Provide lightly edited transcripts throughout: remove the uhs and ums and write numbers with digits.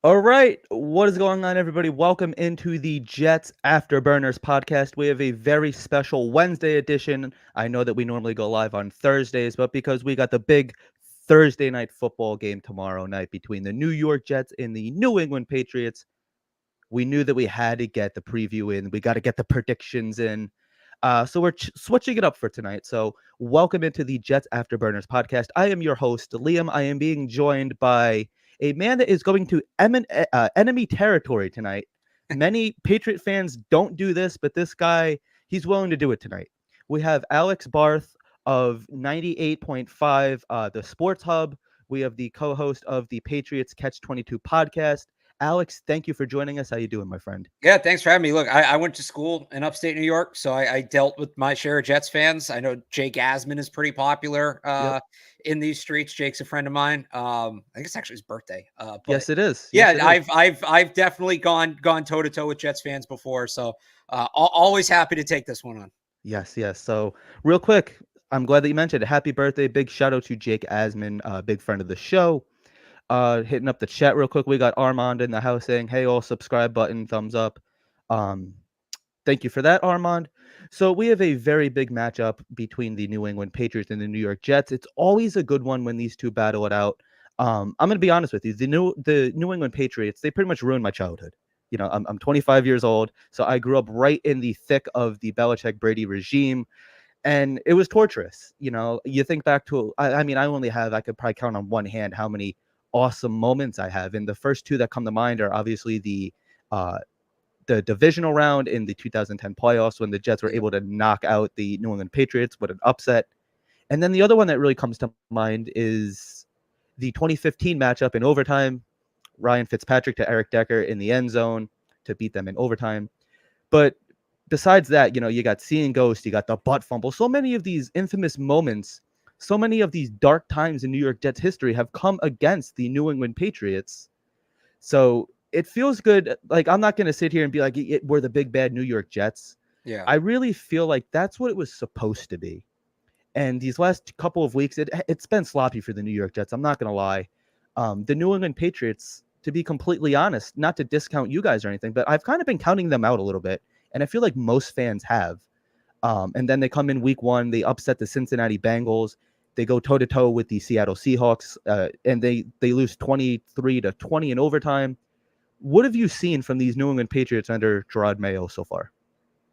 All right, what is going on, everybody? Welcome into the Jets Afterburners podcast. We have a very special Wednesday edition. I know that we normally go live on Thursdays, but because we got the big Thursday night football game tomorrow night between the New York Jets and the New England Patriots, we knew that we had to get the preview in. We got to get the predictions in. So we're switching it up for tonight. So welcome into the Jets Afterburners podcast. I am your host, Liam. I am being joined by a man that is going to enemy territory tonight. Many Patriot fans don't do this, but this guy, he's willing to do it tonight. We have Alex Barth of 98.5, the Sports Hub. We have the co-host of the Patriots Catch 22 podcast. Alex, thank you for joining us. How you doing, my friend? Yeah, thanks for having me. Look, I went to school in upstate New York, so I dealt with my share of Jets fans. I know Jake Asman is pretty popular in these streets. Jake's a friend of mine. I think it's actually his birthday. But yes, it is. Yeah, yes, it is. I've definitely gone toe to toe with Jets fans before, so always happy to take this one on. Yes. So real quick, I'm glad that you mentioned it. Happy birthday. Big shout out to Jake Asman, big friend of the show. Hitting up the chat real quick. We got Armand in the house saying, hey, all subscribe button, thumbs up. Thank you for that, Armand. So we have a very big matchup between the New England Patriots and the New York Jets. It's always a good one when these two battle it out. I'm going to be honest with you. The New England Patriots, they pretty much ruined my childhood. You know, I'm 25 years old, so I grew up right in the thick of the Belichick-Brady regime, and it was torturous. You know, you think back to, I could probably count on one hand how many awesome moments I have. And the first two that come to mind are obviously the divisional round in the 2010 playoffs when the Jets were able to knock out the New England Patriots with an upset. And then the other one that really comes to mind is the 2015 matchup in overtime, Ryan Fitzpatrick to Eric Decker in the end zone to beat them in overtime. But besides that, you know, you got seeing ghost, you got the butt fumble. So many of these infamous moments, so many of these dark times in New York Jets history have come against the New England Patriots. So it feels good. Like, I'm not going to sit here and be like, we're the big bad New York Jets. Yeah. I really feel like that's what it was supposed to be. And these last couple of weeks, it's been sloppy for the New York Jets. I'm not going to lie. The New England Patriots, to be completely honest, not to discount you guys or anything, but I've kind of been counting them out a little bit. And I feel like most fans have. And then they come in week one, they upset the Cincinnati Bengals. They go toe-to-toe with the Seattle Seahawks, and they lose 23-20 in overtime. What have you seen from these New England Patriots under Gerard Mayo so far?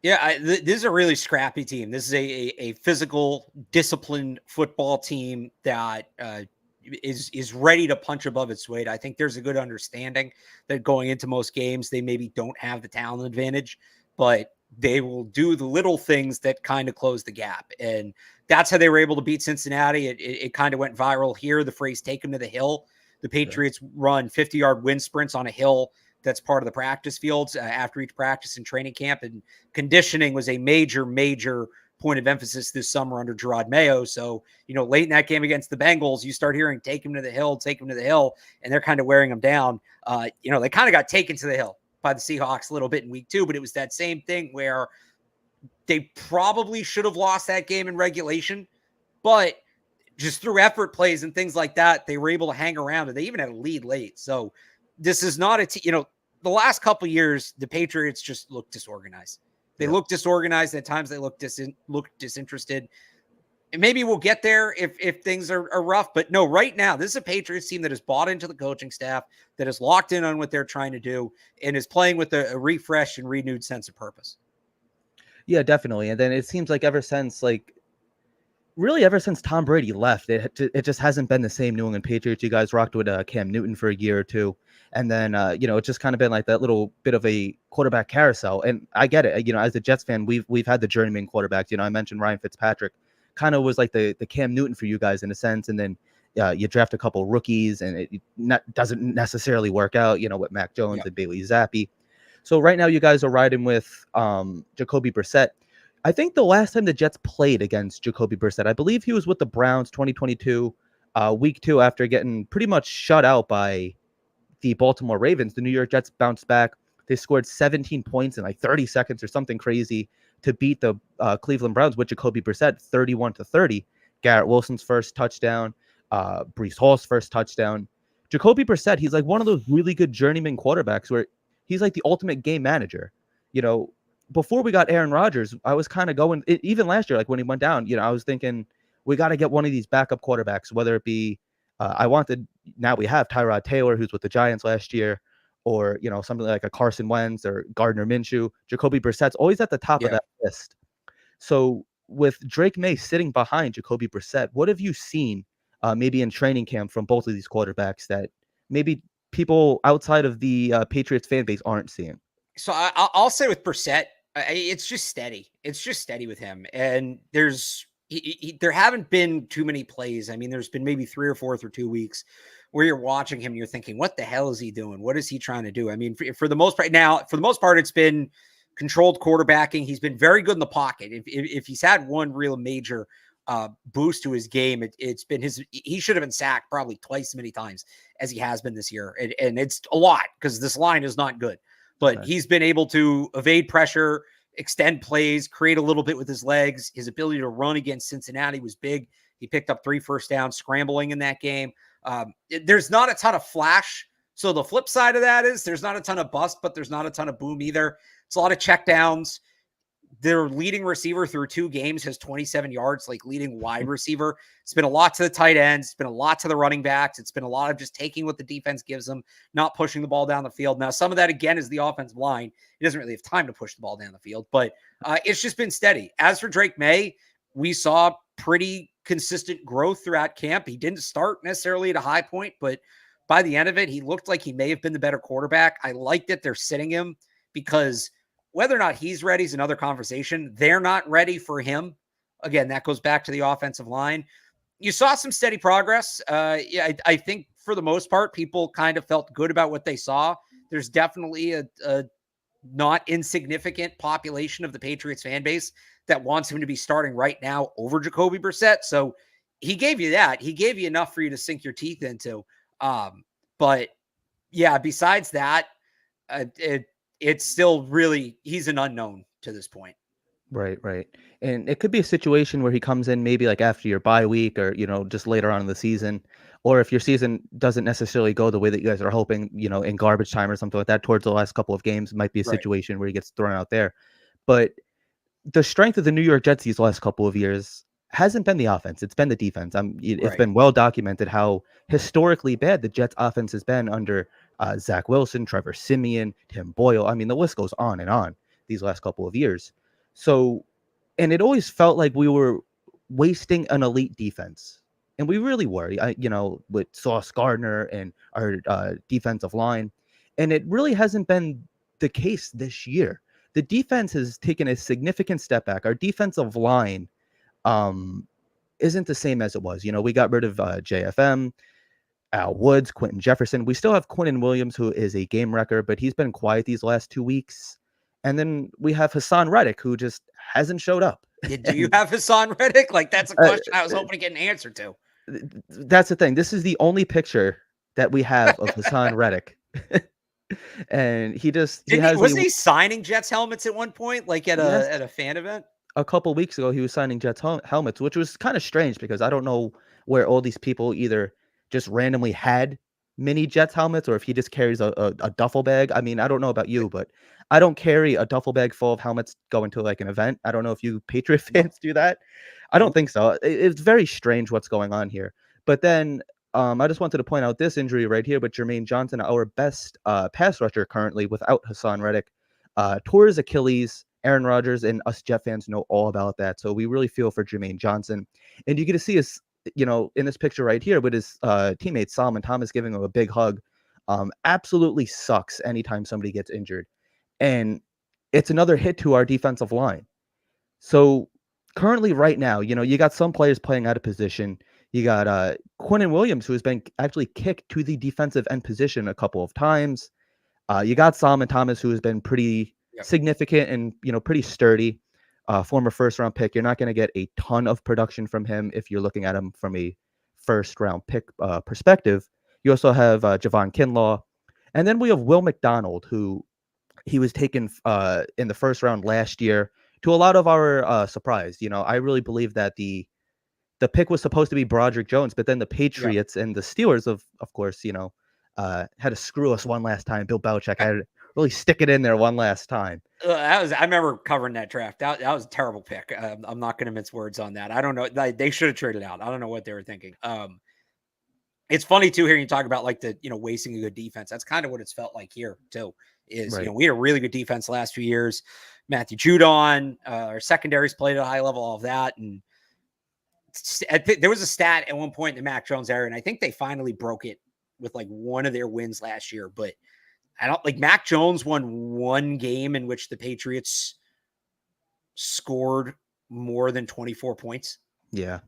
Yeah, this is a really scrappy team. This is a physical, disciplined football team that is ready to punch above its weight. I think there's a good understanding that going into most games, they maybe don't have the talent advantage, but they will do the little things that kind of close the gap. And that's how they were able to beat Cincinnati. It kind of went viral here. The phrase "take them to the hill." The Patriots run 50-yard wind sprints on a hill that's part of the practice fields after each practice and training camp. And conditioning was a major point of emphasis this summer under Gerard Mayo. So, you know, late in that game against the Bengals, you start hearing "take him to the hill, take him to the hill," and they're kind of wearing them down. You know, they kind of got taken to the hill by the Seahawks a little bit in week 2, but it was that same thing where they probably should have lost that game in regulation, but just through effort plays and things like that, they were able to hang around, and they even had a lead late. So this is not you know, the last couple of years, the Patriots just look disorganized. They look disorganized. At times they look disinterested. And maybe we'll get there if things are rough. But no, right now, this is a Patriots team that has bought into the coaching staff, that is locked in on what they're trying to do, and is playing with a refreshed and renewed sense of purpose. Yeah, definitely. And then it seems like ever since Tom Brady left, it just hasn't been the same New England Patriots. You guys rocked with Cam Newton for a year or two, and then it's just kind of been like that little bit of a quarterback carousel. And I get it. As a Jets fan, we've had the journeyman quarterbacks. I mentioned Ryan Fitzpatrick, kind of was like the Cam Newton for you guys in a sense, and then you draft a couple rookies, and it doesn't necessarily work out. With Mac Yeah. Jones and Bailey Zappi. So right now, you guys are riding with Jacoby Brissett. I think the last time the Jets played against Jacoby Brissett, I believe he was with the Browns 2022, week 2 after getting pretty much shut out by the Baltimore Ravens. The New York Jets bounced back. They scored 17 points in like 30 seconds or something crazy to beat the Cleveland Browns with Jacoby Brissett 31-30. Garrett Wilson's first touchdown, Breece Hall's first touchdown. Jacoby Brissett, he's like one of those really good journeyman quarterbacks where he's like the ultimate game manager. You know, before we got Aaron Rodgers, I was kind of going, even last year, like when he went down, I was thinking we got to get one of these backup quarterbacks, whether it be, now we have Tyrod Taylor, who's with the Giants last year, or, something like a Carson Wentz or Gardner Minshew. Jacoby Brissett's always at the top of Yeah. that list. So with Drake May sitting behind Jacoby Brissett, what have you seen maybe in training camp from both of these quarterbacks that maybe people outside of the Patriots fan base aren't seeing? So I'll say with Brissett, it's just steady. It's just steady with him, and there haven't been too many plays. I mean, there's been maybe 3 or 4 through 2 weeks where you're watching him and you're thinking, what the hell is he doing? What is he trying to do? I mean, for the most part, it's been controlled quarterbacking. He's been very good in the pocket. If he's had one real major boost to his game, it's been he should have been sacked probably twice as many times as he has been this year. And it's a lot because this line is not good. But he's been able to evade pressure, extend plays, create a little bit with his legs. His ability to run against Cincinnati was big. He picked up 3 first downs scrambling in that game. There's not a ton of flash. So the flip side of that is there's not a ton of bust, but there's not a ton of boom either. It's a lot of check downs. Their leading receiver through 2 games has 27 yards, like leading wide receiver. It's been a lot to the tight ends. It's been a lot to the running backs. It's been a lot of just taking what the defense gives them, not pushing the ball down the field. Now, some of that, again, is the offensive line. He doesn't really have time to push the ball down the field, but it's just been steady. As for Drake May, we saw pretty consistent growth throughout camp. He didn't start necessarily at a high point, but by the end of it, he looked like he may have been the better quarterback. I like that they're sitting him because whether or not he's ready is another conversation. They're not ready for him. Again, that goes back to the offensive line. You saw some steady progress. I think for the most part, people kind of felt good about what they saw. There's definitely a not insignificant population of the Patriots fan base that wants him to be starting right now over Jacoby Brissett. So he gave you that. He gave you enough for you to sink your teeth into. But yeah, besides that, it's still really, he's an unknown to this point. Right, right. And it could be a situation where he comes in maybe like after your bye week or, just later on in the season. Or if your season doesn't necessarily go the way that you guys are hoping, in garbage time or something like that towards the last couple of games, might be a Right. situation where he gets thrown out there. But the strength of the New York Jets these last couple of years hasn't been the offense. It's been the defense. It's Right. been well documented how historically bad the Jets offense has been under Zach Wilson, Trevor Siemian, Tim Boyle. I mean, the list goes on and on these last couple of years. So, and it always felt like we were wasting an elite defense. And we really were, with Sauce Gardner and our defensive line. And it really hasn't been the case this year. The defense has taken a significant step back. Our defensive line isn't the same as it was. We got rid of JFM, Al Woods, Quentin Jefferson. We still have Quentin Williams, who is a game wrecker, but he's been quiet these last 2 weeks. And then we have Hassan Reddick, who just hasn't showed up. Do you have Hassan Reddick? Like, that's a question I was hoping to get an answer to. That's the thing. This is the only picture that we have of Hassan Reddick. And wasn't he signing Jets helmets at one point, like at a fan event? A couple weeks ago, he was signing Jets helmets, which was kind of strange because I don't know where all these people either just randomly had mini Jets helmets or if he just carries a duffel bag. I mean, I don't know about you, but I don't carry a duffel bag full of helmets going to like an event. I don't know if you Patriot fans do that. I don't think so. It's very strange what's going on here. But then I just wanted to point out this injury right here with Jermaine Johnson, our best pass rusher currently without Hassan Reddick, tore his Achilles. Aaron Rodgers and us Jet fans know all about that. So we really feel for Jermaine Johnson. And you get to see us, in this picture right here with his teammate Solomon Thomas giving him a big hug. Absolutely sucks anytime somebody gets injured. And it's another hit to our defensive line. So currently, right now, you got some players playing out of position. You got Quinnen Williams, who has been actually kicked to the defensive end position a couple of times. You got Solomon Thomas, who has been pretty Yep. significant and pretty sturdy. Former first round pick. You're not going to get a ton of production from him if you're looking at him from a first round pick perspective. You also have Javon Kinlaw, and then we have Will McDonald, who he was taken in the first round last year. To a lot of our surprise, I really believe that the pick was supposed to be Broderick Jones, but then the Yep. Patriots and the Steelers, of course, had to screw us one last time. Bill Belichick had to really stick it in there one last time. I remember covering that draft. That was a terrible pick. I'm not going to mince words on that. I don't know. They should have traded out. I don't know what they were thinking. It's funny too hearing you talk about like the wasting a good defense. That's kind of what it's felt like here too. Is Right. we had a really good defense the last few years. Matthew Judon, our secondaries played at a high level, all of that, and there was a stat at one point in the Mac Jones era, and I think they finally broke it with like one of their wins last year. But I don't like Mac Jones won one game in which the Patriots scored more than 24 points. Yeah.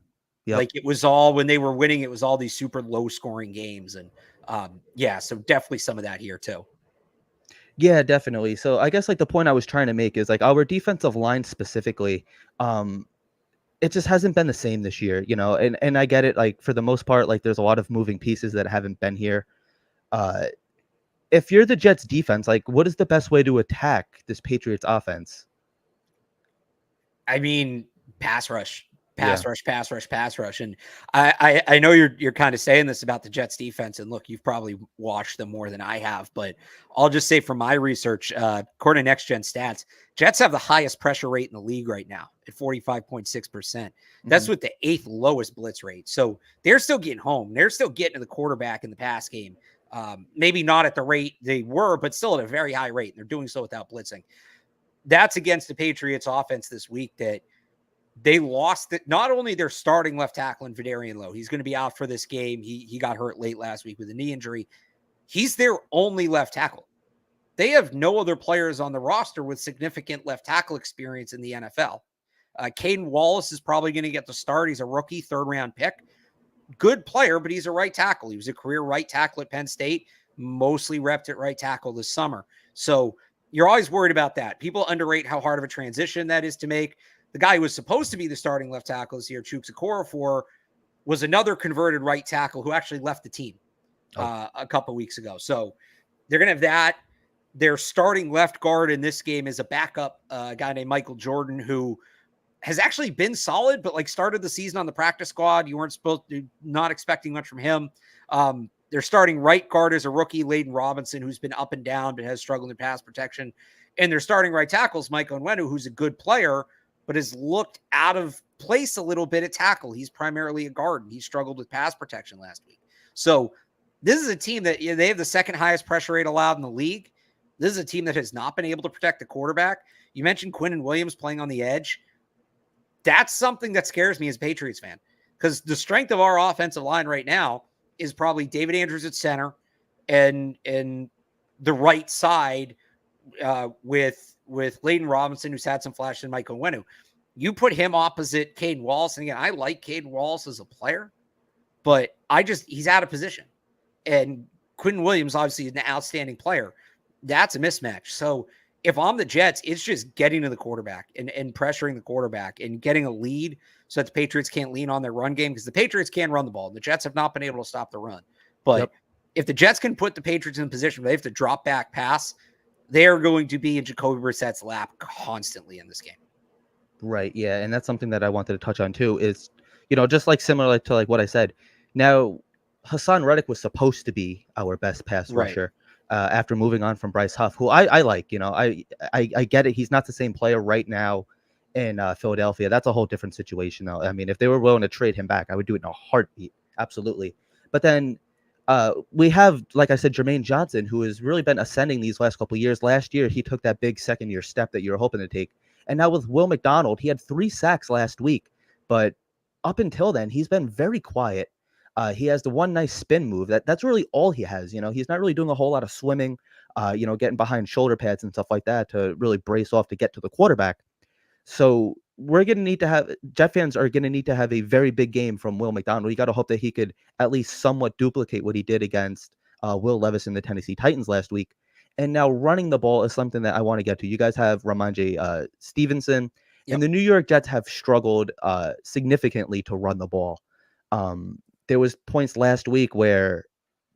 Yep. Like it was all when they were winning, it was all these super low scoring games. And so definitely some of that here too. Yeah, definitely. So I guess like the point I was trying to make is like our defensive line specifically, it just hasn't been the same this year, and I get it. Like for the most part, like there's a lot of moving pieces that haven't been here. If you're the Jets defense, like what is the best way to attack this Patriots offense? I mean, pass rush. Yeah. Pass rush. And I know you're kind of saying this about the Jets defense. And look, you've probably watched them more than I have, but I'll just say from my research, according to Next Gen Stats, Jets have the highest pressure rate in the league right now at 45.6%. That's with the 8th lowest blitz rate. So they're still getting home. They're still getting to the quarterback in the pass game. Maybe not at the rate they were, but still at a very high rate. And they're doing so without blitzing. That's against the Patriots offense this week that they lost not only their starting left tackle in Vidarian Lowe. He's going to be out for this game. He got hurt late last week with a knee injury. He's their only left tackle. They have no other players on the roster with significant left tackle experience in the NFL. Caden Wallace is probably going to get the start. He's a rookie, 3rd-round pick. Good player, but he's a right tackle. He was a career right tackle at Penn State, mostly repped at right tackle this summer. So you're always worried about that. People underrate how hard of a transition that is to make. The guy who was supposed to be the starting left tackle this year, Chuks Okorafor, was another converted right tackle who actually left the team a couple weeks ago. So they're going to have that. Their starting left guard in this game is a backup guy named Michael Jordan, who has actually been solid, but like started the season on the practice squad. You weren't not expecting much from him. Their starting right guard is a rookie, Layden Robinson, who's been up and down, but has struggled in pass protection. And their starting right tackle is Mike Onwenu, who's a good player, but has looked out of place a little bit at tackle. He's primarily a guard, and he struggled with pass protection last week. So this is a team that they have the 2nd highest pressure rate allowed in the league. This is a team that has not been able to protect the quarterback. You mentioned Quinnen Williams playing on the edge. That's something that scares me as a Patriots fan, because the strength of our offensive line right now is probably David Andrews at center and the right side with Layden Robinson, who's had some flashes, and Mike Onwenu. You put him opposite Caden Wallace, and again, I like Caden Wallace as a player, but he's out of position. And Quinnen Williams, obviously, is an outstanding player. That's a mismatch. So if I'm the Jets, it's just getting to the quarterback and pressuring the quarterback and getting a lead so that the Patriots can't lean on their run game, because the Patriots can run the ball. The Jets have not been able to stop the run. But if the Jets can put the Patriots in a position where they have to drop back pass, they are going to be in Jacoby Brissett's lap constantly in this game. Right. Yeah. And that's something that I wanted to touch on too is, just like similar to like what I said. Now, Hassan Reddick was supposed to be our best pass rusher after moving on from Bryce Huff, who I like. I get it. He's not the same player right now in Philadelphia. That's a whole different situation, though. I mean, if they were willing to trade him back, I would do it in a heartbeat. Absolutely. But then we have, like I said, Jermaine Johnson, who has really been ascending these last couple of years. Last year, he took that big second-year step that you were hoping to take. And now with Will McDonald, he had 3 sacks last week, but up until then, he's been very quiet. He has the one nice spin move. That's really all he has. He's not really doing a whole lot of swimming, getting behind shoulder pads and stuff like that to really brace off to get to the quarterback. So we're going to need to have Jet fans are going to need to have a very big game from Will McDonald. You got to hope that he could at least somewhat duplicate what he did against Will Levis and the Tennessee Titans last week. And now running the ball is something that I want to get to. You guys have Ramondre Stevenson, and Yep. the New York Jets have struggled significantly to run the ball. There was points last week where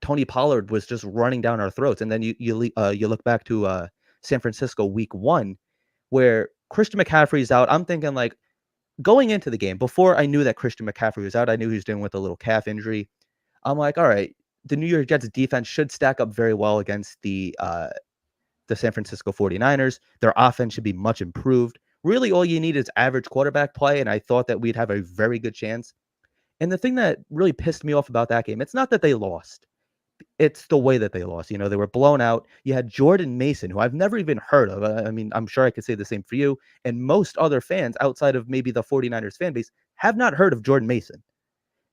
Tony Pollard was just running down our throats, and then you look back to San Francisco week 1, where Christian McCaffrey's out. I'm thinking, like, going into the game, before I knew that Christian McCaffrey was out, I knew he was dealing with a little calf injury. I'm like, all right, the New York Jets defense should stack up very well against the San Francisco 49ers. Their offense should be much improved. Really, all you need is average quarterback play, and I thought that we'd have a very good chance. And the thing that really pissed me off about that game, it's not that they lost. It's the way that they lost. They were blown out. You had Jordan Mason, who I've never even heard of. I mean, I'm sure I could say the same for you. And most other fans outside of maybe the 49ers fan base have not heard of Jordan Mason.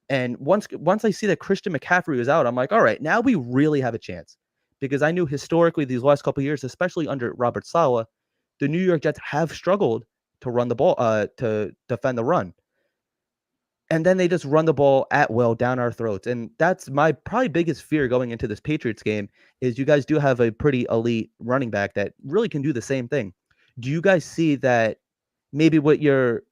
And once I see that Christian McCaffrey was out, I'm like, all right, now we really have a chance. Because I knew historically these last couple of years, especially under Robert Saleh, the New York Jets have struggled to run the ball, to defend the run. And then they just run the ball at will down our throats. And that's my probably biggest fear going into this Patriots game is you guys do have a pretty elite running back that really can do the same thing. Do you guys see that maybe with your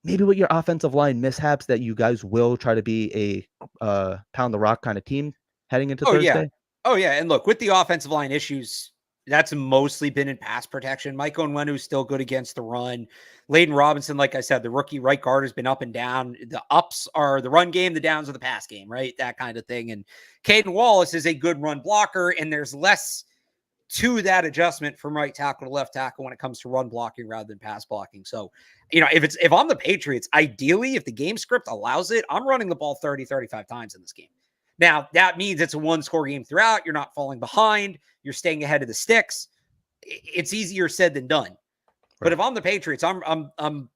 offensive line mishaps that you guys will try to be a pound the rock kind of team heading into Oh yeah. Thursday? Oh yeah. And look, with the offensive line issues, that's mostly been in pass protection. Mike Onwenu's still good against the run. Layden Robinson, like I said, the rookie right guard has been up and down. The ups are the run game, the downs are the pass game, right? That kind of thing. And Caden Wallace is a good run blocker, and there's less to that adjustment from right tackle to left tackle when it comes to run blocking rather than pass blocking. So, if I'm the Patriots, ideally, if the game script allows it, I'm running the ball 30, 35 times in this game. Now, that means it's a one-score game throughout. You're not falling behind. You're staying ahead of the sticks. It's easier said than done. Right. But if I'm the Patriots, I'm run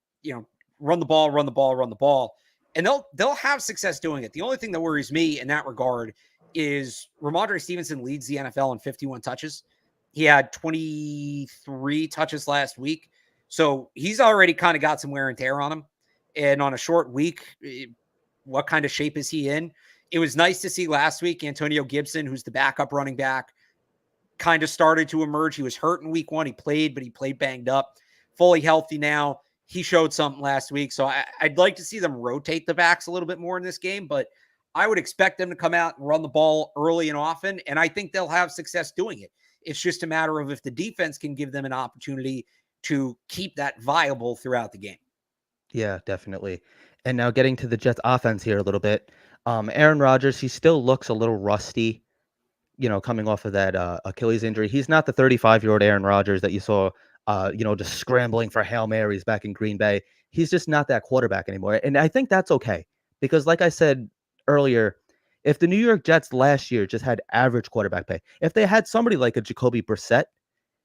the ball, run the ball, run the ball, and they'll have success doing it. The only thing that worries me in that regard is Ramondre Stevenson leads the NFL in 51 touches. He had 23 touches last week. So he's already kind of got some wear and tear on him. And on a short week, what kind of shape is he in? It was nice to see last week Antonio Gibson, who's the backup running back, kind of started to emerge. He was hurt in week 1. He played, but he played banged up. Fully healthy now. He showed something last week. So I'd like to see them rotate the backs a little bit more in this game, but I would expect them to come out and run the ball early and often, and I think they'll have success doing it. It's just a matter of if the defense can give them an opportunity to keep that viable throughout the game. Yeah, definitely. And now getting to the Jets offense here a little bit. Aaron Rodgers, he still looks a little rusty, coming off of that Achilles injury. He's not the 35-year-old Aaron Rodgers that you saw, just scrambling for Hail Marys back in Green Bay. He's just not that quarterback anymore. And I think that's okay. Because like I said earlier, if the New York Jets last year just had average quarterback play, if they had somebody like a Jacoby Brissett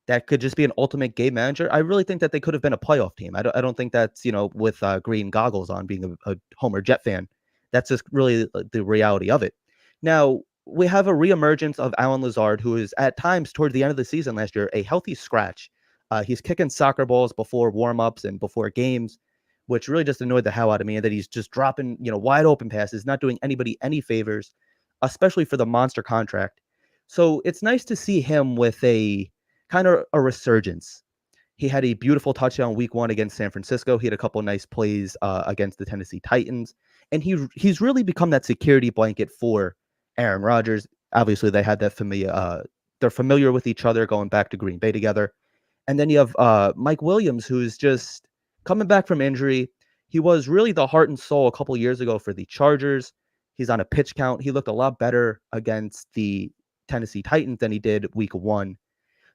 that could just be an ultimate game manager, I really think that they could have been a playoff team. I don't think that's, with green goggles on, being a Homer Jet fan. That's just really the reality of it. Now, we have a reemergence of Allen Lazard, who is at times towards the end of the season last year, a healthy scratch. He's kicking soccer balls before warm-ups and before games, which really just annoyed the hell out of me, and that he's just dropping, wide open passes, not doing anybody any favors, especially for the monster contract. So it's nice to see him with a kind of a resurgence. He had a beautiful touchdown week 1 against San Francisco. He had a couple nice plays against the Tennessee Titans. And he's really become that security blanket for Aaron Rodgers. Obviously, they had that familiar. They're familiar with each other going back to Green Bay together. And then you have Mike Williams, who's just coming back from injury. He was really the heart and soul a couple years ago for the Chargers. He's on a pitch count. He looked a lot better against the Tennessee Titans than he did week 1.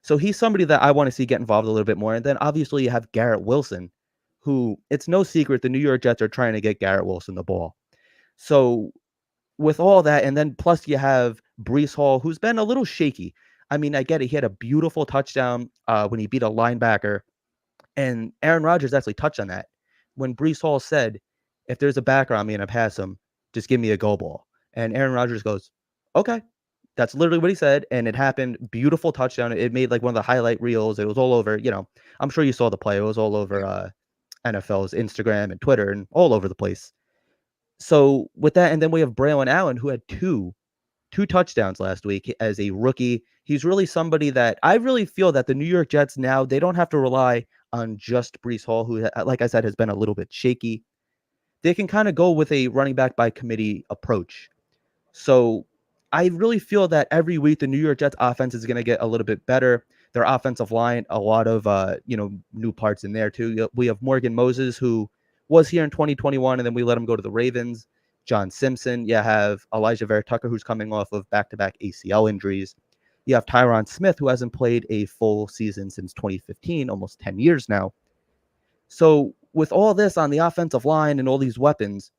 So he's somebody that I want to see get involved a little bit more. And then obviously you have Garrett Wilson, who, it's no secret the New York Jets are trying to get Garrett Wilson the ball. So with all that, and then plus you have Breece Hall, who's been a little shaky. I mean, I get it. He had a beautiful touchdown when he beat a linebacker And Aaron Rodgers actually touched on that when Brees Hall said, if there's a backer on me and I pass him, just give me a go ball. And Aaron Rodgers goes, okay. That's literally what he said. And it happened. Beautiful touchdown. It made like one of the highlight reels. It was all over, I'm sure you saw the play. It was all over NFL's Instagram and Twitter and all over the place. So with that, and then we have Braylon Allen, who had two touchdowns last week as a rookie. He's really somebody that I really feel that the New York Jets now, they don't have to rely on just Brees Hall, who, like I said, has been a little bit shaky. They can kind of go with a running back by committee approach. So I really feel that every week the New York Jets offense is going to get a little bit better. Their offensive line, a lot of new parts in there too. We have Morgan Moses, who was here in 2021, and then we let him go to the Ravens. John Simpson. You have Elijah Vera Tucker, who's coming off of back-to-back ACL injuries. You have Tyron Smith, who hasn't played a full season since 2015, almost 10 years now. So with all this on the offensive line and all these weapons,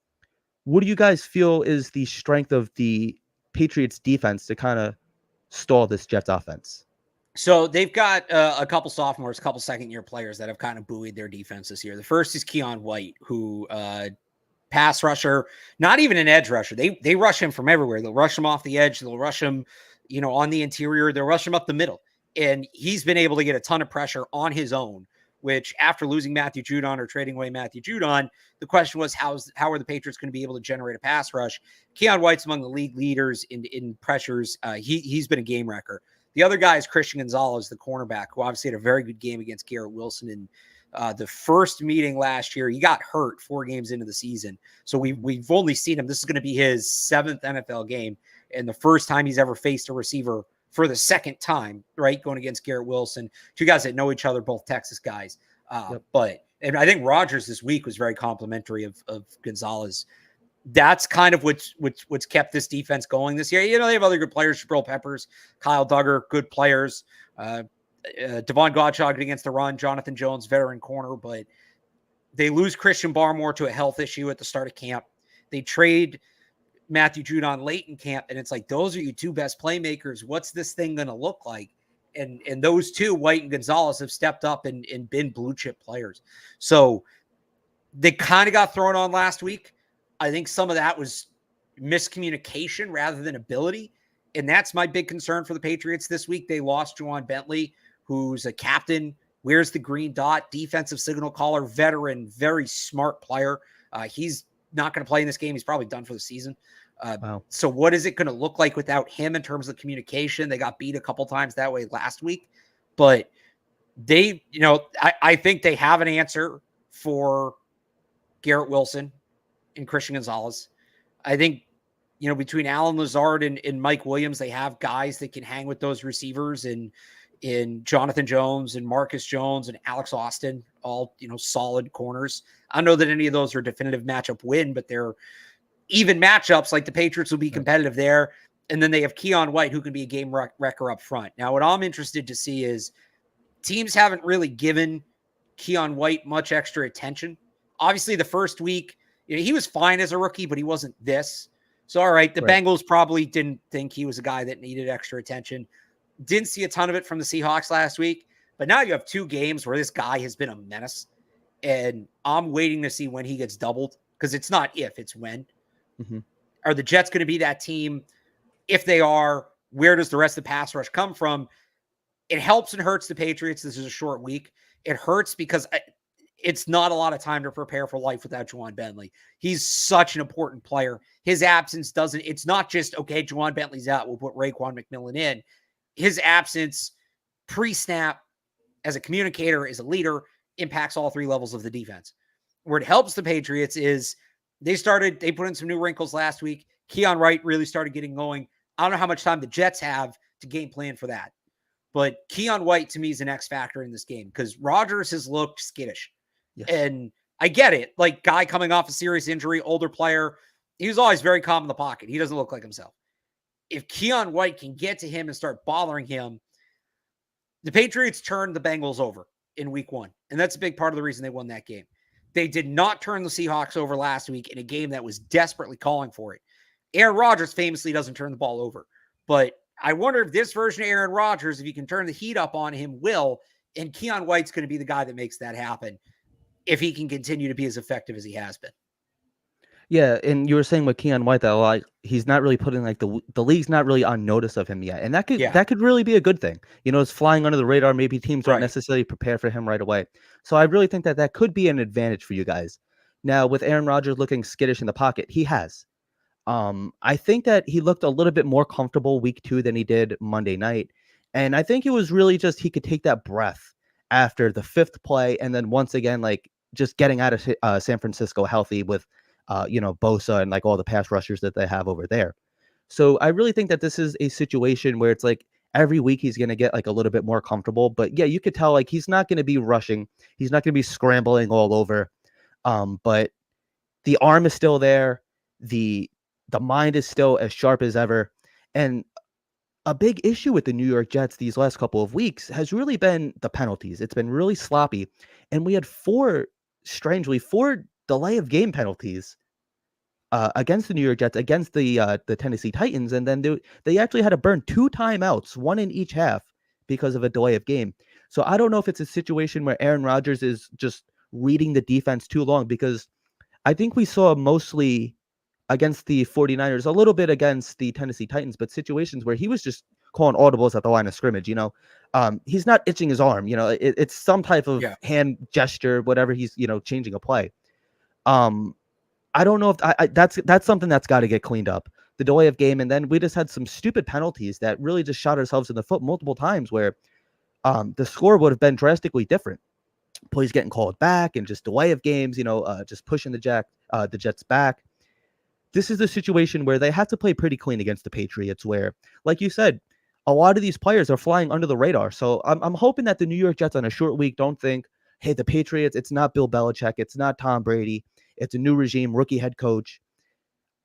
what do you guys feel is the strength of the Patriots defense to kind of stall this Jets offense? So they've got a couple sophomores, a couple second-year players that have kind of buoyed their defense this year. The first is Keon White, who pass rusher, not even an edge rusher. They rush him from everywhere. They'll rush him off the edge. They'll rush him, on the interior. They'll rush him up the middle. And he's been able to get a ton of pressure on his own, which after losing Matthew Judon or trading away Matthew Judon, the question was, how are the Patriots going to be able to generate a pass rush? Keon White's among the league leaders in pressures. He's been a game wrecker. The other guy is Christian Gonzalez, the cornerback, who obviously had a very good game against Garrett Wilson in the first meeting last year. He got hurt 4 games into the season. So we've only seen him. This is going to be his 7th NFL game and the first time he's ever faced a receiver for the second time, right? Going against Garrett Wilson, 2 guys that know each other, both Texas guys. And I think Rodgers this week was very complimentary of Gonzalez. That's kind of what's kept this defense going this year. They have other good players, Jabril Peppers, Kyle Duggar, good players. Devon Godchaux against the run, Jonathan Jones, veteran corner, but they lose Christian Barmore to a health issue at the start of camp. They trade Matthew Judon late in camp, and it's like, those are your 2 best playmakers. What's this thing going to look like? And those 2, White and Gonzalez, have stepped up and been blue chip players. So they kind of got thrown on last week. I think some of that was miscommunication rather than ability. And that's my big concern for the Patriots this week. They lost Juwan Bentley, who's a captain, wears the green dot, defensive signal caller, veteran, very smart player. He's not going to play in this game. He's probably done for the season. Wow. So what is it going to look like without him in terms of communication? They got beat a couple times that way last week, but they, I think they have an answer for Garrett Wilson and Christian Gonzalez. I think, between Alan Lazard and Mike Williams, they have guys that can hang with those receivers and in Jonathan Jones and Marcus Jones and Alex Austin, all, solid corners. I don't know that any of those are a definitive matchup win, but they're even matchups. Like the Patriots will be competitive there. And then they have Keon White, who can be a game wrecker up front. Now, what I'm interested to see is teams haven't really given Keon White much extra attention. Obviously, the first week, he was fine as a rookie, but he wasn't this. So, all right, the Bengals probably didn't think he was a guy that needed extra attention. Didn't see a ton of it from the Seahawks last week. But now you have 2 games where this guy has been a menace. And I'm waiting to see when he gets doubled, because it's not if, it's when. Mm-hmm. Are the Jets going to be that team? If they are, where does the rest of the pass rush come from? It helps and hurts the Patriots. This is a short week. It hurts because it's not a lot of time to prepare for life without Juwan Bentley. He's such an important player. His absence it's not just, okay, Juwan Bentley's out, we'll put Raekwon McMillan in. His absence pre-snap as a communicator, as a leader, impacts all 3 levels of the defense. Where it helps the Patriots is they put in some new wrinkles last week. Keon Wright really started getting going. I don't know how much time the Jets have to game plan for that. But Keon White, to me, is an X factor in this game because Rodgers has looked skittish. Yes. And I get it. Like, guy coming off a serious injury, older player, he was always very calm in the pocket. He doesn't look like himself. If Keon White can get to him and start bothering him, the Patriots turned the Bengals over in week 1. And that's a big part of the reason they won that game. They did not turn the Seahawks over last week in a game that was desperately calling for it. Aaron Rodgers famously doesn't turn the ball over. But I wonder if this version of Aaron Rodgers, if you can turn the heat up on him, will, And Keon White's going to be the guy that makes that happen if he can continue to be as effective as he has been. Yeah, and you were saying with Keon White that like he's not really putting like the league's not really on notice of him yet, and Yeah, that could really be a good thing. You know, it's flying under the radar. Maybe teams aren't right. necessarily prepared for him right away. So I really think that that could be an advantage for you guys. Now with Aaron Rodgers looking skittish in the pocket, he has. I think that he looked a little bit more comfortable week 2 than he did Monday night, and I think it was really just he could take that breath after the 5th play, and then once again, like, just getting out of San Francisco healthy with, Bosa and, like, all the pass rushers that they have over there. So, I really think that this is a situation where it's like every week he's gonna get, like, a little bit more comfortable, but, yeah, you could tell, like, he's not gonna be rushing, he's not gonna be scrambling all over, but the arm is still there. The the mind is still as sharp as ever. And a big issue with the New York Jets these last couple of weeks has really been the penalties. It's been really sloppy. And we had strangely, four delay of game penalties against the New York Jets, against the Tennessee Titans. And then they actually had to burn 2 timeouts, one in each half, because of a delay of game. So I don't know if it's a situation where Aaron Rodgers is just reading the defense too long, because I think we saw mostly against the 49ers, a little bit against the Tennessee Titans, but situations where he was just calling audibles at the line of scrimmage, he's not itching his arm, it's some type of Yeah. hand gesture, whatever he's, changing a play. Um, I don't know if that's something that's got to get cleaned up. The delay of game, and then we just had some stupid penalties that really just shot ourselves in the foot multiple times where the score would have been drastically different. Plays getting called back and just delay of games, just pushing the Jets back. This is a situation where they have to play pretty clean against the Patriots, where, like you said, a lot of these players are flying under the radar. So I'm hoping that the New York Jets on a short week don't think, hey, the Patriots, it's not Bill Belichick, it's not Tom Brady, it's a new regime, rookie head coach.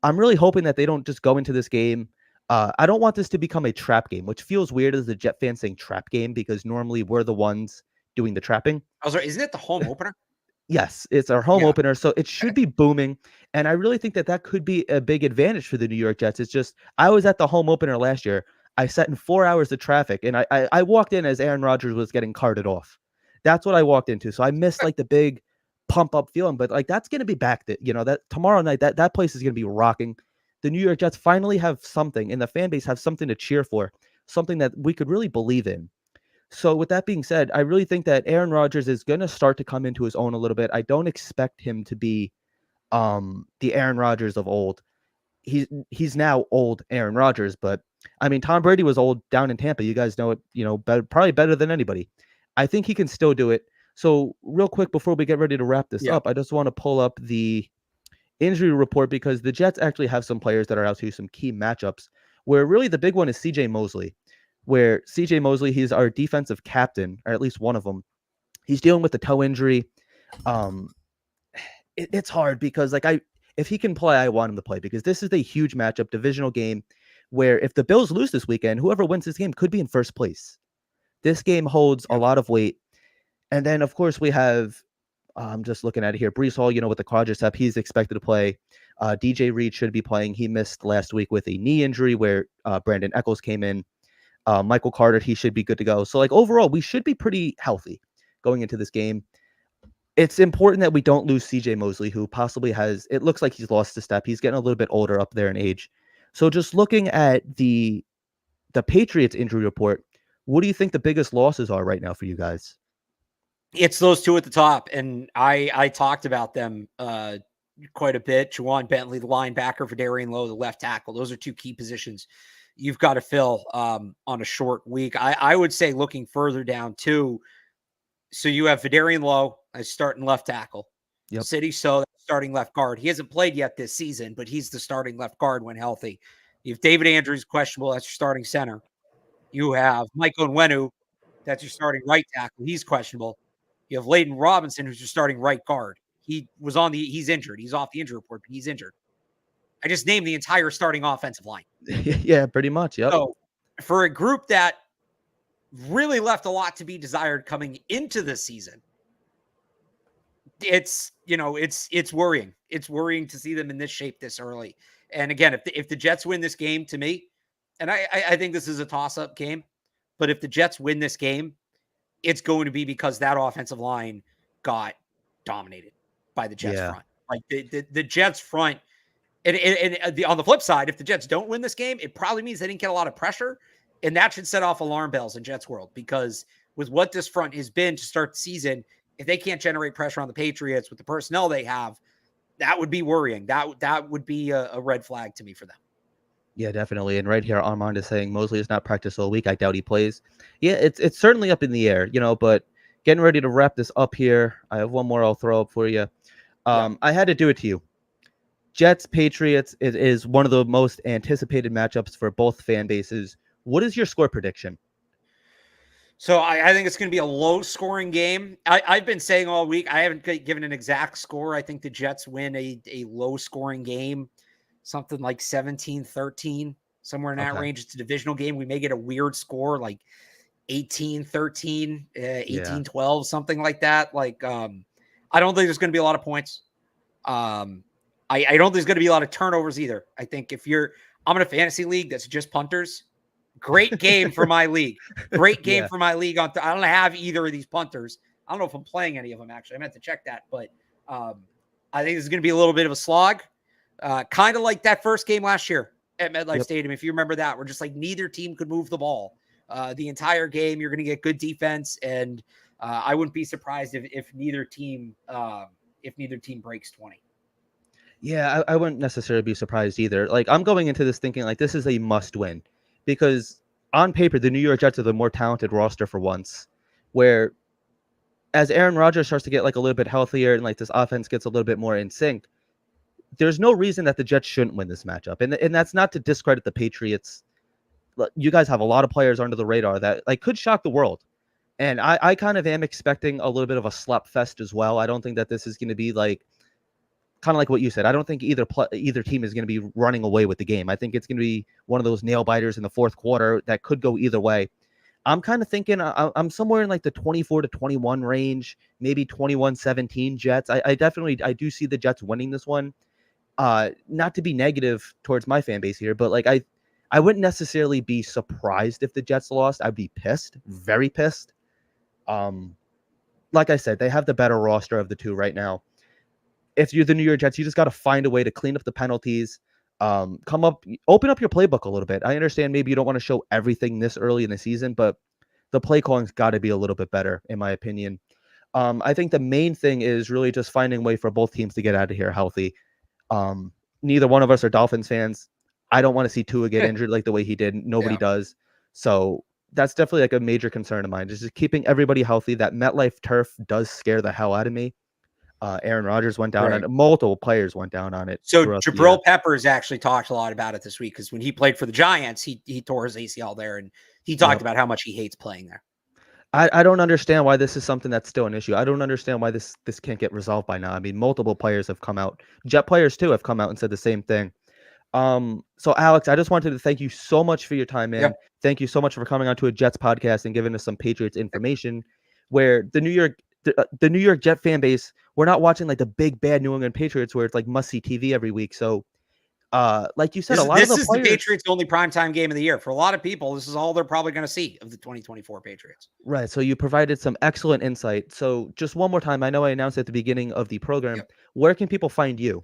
I'm really hoping that they don't just go into this game. I don't want this to become a trap game, which feels weird as the Jet fan saying trap game, because normally we're the ones doing the trapping. I was right. Isn't it the home opener? Yes, it's our home Yeah. opener, so it should Okay. be booming, and I really think that that could be a big advantage for the New York Jets. It's just I was at the home opener last year. I sat in 4 hours of traffic, and I walked in as Aaron Rodgers was getting carted off. That's what I walked into, so I missed, like, the big pump up feeling, but, like, that's gonna be back, that tomorrow night, that place is gonna be rocking. The New York Jets finally have something, and the fan base have something to cheer for, something that we could really believe in. So with that being said, I really think that Aaron Rodgers is going to start to come into his own a little bit. I don't expect him to be the Aaron Rodgers of old. He's now old Aaron Rodgers, but I mean Tom Brady was old down in Tampa. You guys know it, probably better than anybody. I think he can still do it. So real quick before we get ready to wrap this Yeah. up, I just want to pull up the injury report, because the Jets actually have some players that are out to some key matchups, where really the big one is CJ Mosley, where CJ Mosley, he's our defensive captain, or at least one of them. He's dealing with a toe injury. Um, it's hard because if he can play, I want him to play, because this is a huge matchup, divisional game, where if the Bills lose this weekend, whoever wins this game could be in first place. This game holds a Yeah. lot of weight. And then, of course, we have, I'm just looking at it here, Brees Hall, with the quadricep, he's expected to play. DJ Reed should be playing. He missed last week with a knee injury where Brandon Eccles came in. Michael Carter, he should be good to go. So, like, overall, we should be pretty healthy going into this game. It's important that we don't lose CJ Mosley, who possibly it looks like he's lost a step. He's getting a little bit older up there in age. So just looking at the Patriots injury report, what do you think the biggest losses are right now for you guys? It's those two at the top, and I talked about them quite a bit. Juwan Bentley, the linebacker, for Darian Lowe, the left tackle. Those are two key positions you've got to fill on a short week. I would say looking further down too. So you have Vidarian Lowe as starting left tackle. Yep. City So starting left guard. He hasn't played yet this season, but he's the starting left guard when healthy. You have David Andrews questionable. That's your starting center. You have Mike Onwenu. That's your starting right tackle. He's questionable. You have Layden Robinson, who's your starting right guard. He's injured. He's off the injury report, but he's injured. I just named the entire starting offensive line. Yeah, pretty much. Yep. So for a group that really left a lot to be desired coming into the season, it's worrying. It's worrying to see them in this shape this early. And again, if the Jets win this game, to me, and I think this is a toss-up game, but if the Jets win this game, it's going to be because that offensive line got dominated by the Jets Yeah. front. Like the Jets front, and on the flip side, if the Jets don't win this game, it probably means they didn't get a lot of pressure, and that should set off alarm bells in Jets world, because with what this front has been to start the season, if they can't generate pressure on the Patriots with the personnel they have, that would be worrying. That would be a red flag to me for them. Yeah, definitely. And right here, Armand is saying Mosley is not practiced all week. I doubt he plays. Yeah, it's certainly up in the air, but getting ready to wrap this up here. I have one more I'll throw up for you. Yeah. I had to do it to you. Jets Patriots is one of the most anticipated matchups for both fan bases. What is your score prediction? So I think it's going to be a low-scoring game. I've been saying all week, I haven't given an exact score. I think the Jets win a low-scoring game, something like 17-13, somewhere in that Okay. range. It's a divisional game. We may get a weird score like 18-13, Yeah. 18-12, something like that. Like, I don't think there's going to be a lot of points. I don't think there's going to be a lot of turnovers either. I think I'm in a fantasy league that's just punters. Great game for my league. Great game Yeah. for my league. I don't have either of these punters. I don't know if I'm playing any of them, actually. I meant to check that. But I think this is going to be a little bit of a slog. Kind of like that first game last year at MetLife Stadium. If you remember that, where just like neither team could move the ball. The entire game, you're going to get good defense. And I wouldn't be surprised if neither team breaks 20. Yeah, I wouldn't necessarily be surprised either. Like, I'm going into this thinking like this is a must win because on paper, the New York Jets are the more talented roster for once, where as Aaron Rodgers starts to get like a little bit healthier and like this offense gets a little bit more in sync, there's no reason that the Jets shouldn't win this matchup. And that's not to discredit the Patriots. You guys have a lot of players under the radar that like could shock the world. And I kind of am expecting a little bit of a slap fest as well. I don't think that this is going to be like kind of like what you said. I don't think either team is going to be running away with the game. I think it's going to be one of those nail biters in the fourth quarter that could go either way. I'm kind of thinking I'm somewhere in like the 24-21 range, maybe 21-17 Jets. I do see the Jets winning this one. Not to be negative towards my fan base here, but like I wouldn't necessarily be surprised if the Jets lost. I'd be pissed, very pissed. Like I said, they have the better roster of the two right now. If you're the New York Jets, you just got to find a way to clean up the penalties. Open up your playbook a little bit. I understand maybe you don't want to show everything this early in the season, but the play calling's got to be a little bit better, in my opinion. I think the main thing is really just finding a way for both teams to get out of here healthy. Neither one of us are Dolphins fans. I don't want to see Tua get injured like the way he did. Nobody does. So that's definitely like a major concern of mine. Just keeping everybody healthy. That MetLife turf does scare the hell out of me. Aaron Rodgers went down on it. Multiple players went down on it. So Jabril Peppers actually talked a lot about it this week because when he played for the Giants, he tore his ACL there, and he talked about how much he hates playing there. I don't understand why this is something that's still an issue. I don't understand why this can't get resolved by now. I mean, multiple players have come out. Jet players too have come out and said the same thing. So Alex, I just wanted to thank you so much for your time, man. Yep. Thank you so much for coming on to a Jets podcast and giving us some Patriots information where the New York Jet fan base, we're not watching like the big bad New England Patriots where it's like must see TV every week. So like you said, this is the Patriots' only primetime game of the year. For a lot of people, this is all they're probably going to see of the 2024 Patriots. Right. So you provided some excellent insight. So just one more time, I know I announced at the beginning of the program, where can people find you?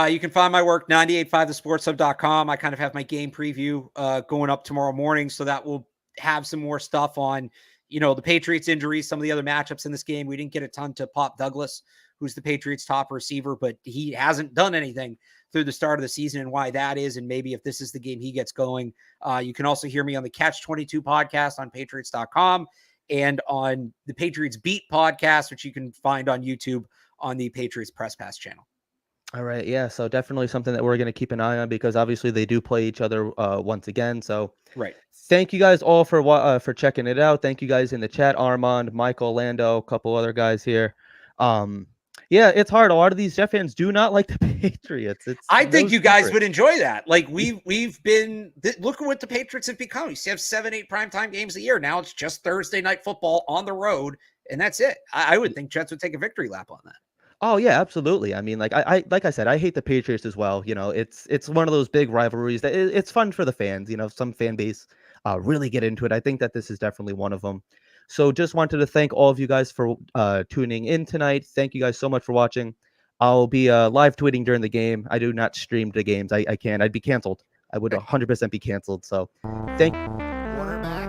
You can find my work, 985thesportshub.com. I kind of have my game preview going up tomorrow morning, so that will have some more stuff on, the Patriots injuries, some of the other matchups in this game. We didn't get a ton to Pop Douglas, who's the Patriots' top receiver, but he hasn't done anything through the start of the season and why that is, and maybe if this is the game he gets going. You can also hear me on the Catch 22 podcast on Patriots.com and on the Patriots Beat podcast, which you can find on YouTube on the Patriots Press Pass channel. All right. Yeah. So definitely something that we're going to keep an eye on because obviously they do play each other once again. So thank you guys all for checking it out. Thank you guys in the chat, Armand, Michael, Lando, a couple other guys here. Yeah, it's hard. A lot of these Jet fans do not like the Patriots. I think you guys would enjoy that. Like we've been look at what the Patriots have become. You have 7-8 primetime games a year. Now it's just Thursday night football on the road, and that's it. I would think Jets would take a victory lap on that. Oh yeah, absolutely. I mean, like like I said, I hate the Patriots as well. It's one of those big rivalries that it's fun for the fans. Some fan base really get into it. I think that this is definitely one of them. So just wanted to thank all of you guys for tuning in tonight. Thank you guys so much for watching. I'll be live tweeting during the game. I do not stream the games. I can't. I'd be canceled. I would 100% be canceled. So thank you. Quarterback,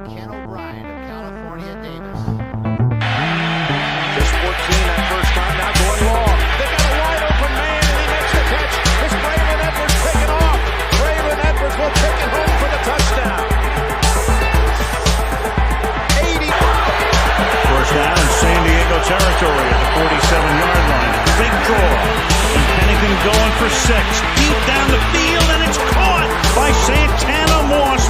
Ken O'Brien of California Davis. Just 14 that first time, now going long. They got a wide open man, and he makes the catch. It's Braylon Edwards taking off. Braylon Edwards will take it home for the touchdown. 80. First down in San Diego territory at the 47-yard line. Big draw. And Pennington going for 6. Deep down the field, and it's caught by Santana Moss.